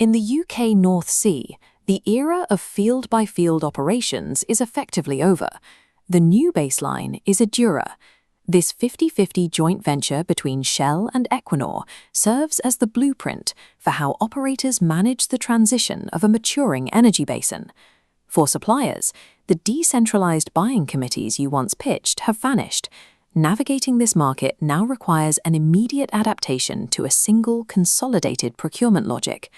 In the UK North Sea, the era of field-by-field operations is effectively over. The new baseline is Adura. This 50-50 joint venture between Shell and Equinor serves as the blueprint for how operators manage the transition of a maturing energy basin. For suppliers, the decentralized buying committees you once pitched have vanished. Navigating this market now requires an immediate adaptation to a single, consolidated procurement logic.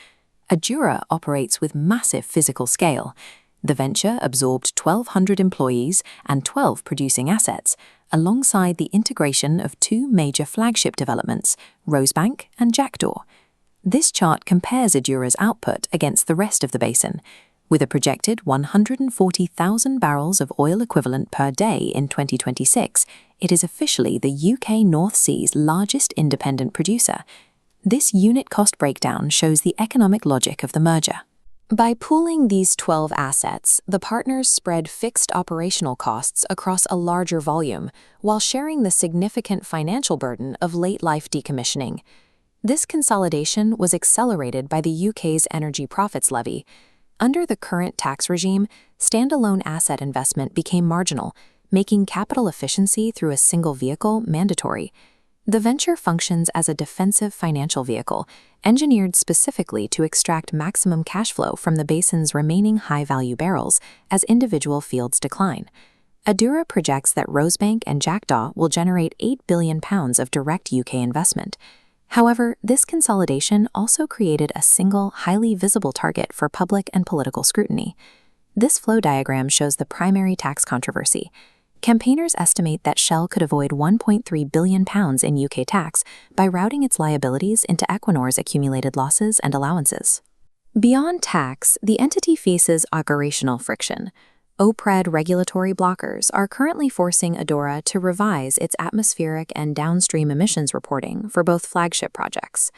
Adura operates with massive physical scale. The venture absorbed 1,200 employees and 12 producing assets, alongside the integration of two major flagship developments, Rosebank and Jackdaw. This chart compares Adura's output against the rest of the basin. With a projected 140,000 barrels of oil equivalent per day in 2026, it is officially the UK North Sea's largest independent producer. This unit cost breakdown shows the economic logic of the merger. By pooling these 12 assets, the partners spread fixed operational costs across a larger volume, while sharing the significant financial burden of late-life decommissioning. This consolidation was accelerated by the UK's Energy Profits Levy. Under the current tax regime, standalone asset investment became marginal, making capital efficiency through a single vehicle mandatory. The venture functions as a defensive financial vehicle, engineered specifically to extract maximum cash flow from the basin's remaining high-value barrels as individual fields decline. Adura projects that Rosebank and Jackdaw will generate £8 billion of direct UK investment. However, this consolidation also created a single, highly visible target for public and political scrutiny. This flow diagram shows the primary tax controversy. Campaigners estimate that Shell could avoid £1.3 billion in UK tax by routing its liabilities into Equinor's accumulated losses and allowances. Beyond tax, the entity faces operational friction. OPRED regulatory blockers are currently forcing Adura to revise its atmospheric and downstream emissions reporting for both flagship projects.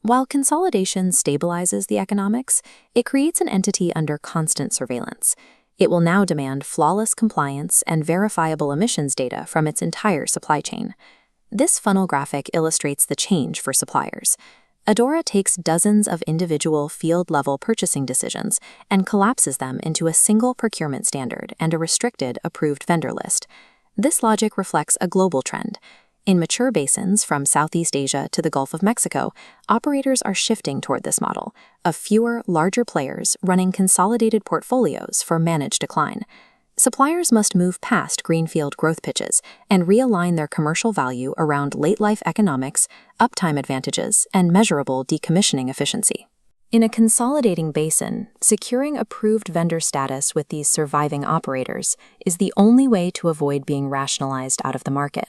While consolidation stabilizes the economics, it creates an entity under constant surveillance. It will now demand flawless compliance and verifiable emissions data from its entire supply chain. This funnel graphic illustrates the change for suppliers. Adura takes dozens of individual field-level purchasing decisions and collapses them into a single procurement standard and a restricted, approved vendor list. This logic reflects a global trend. In mature basins from Southeast Asia to the Gulf of Mexico, operators are shifting toward this model of fewer, larger players running consolidated portfolios for managed decline. Suppliers must move past greenfield growth pitches and realign their commercial value around late-life economics, uptime advantages, and measurable decommissioning efficiency. In a consolidating basin, securing approved vendor status with these surviving operators is the only way to avoid being rationalized out of the market.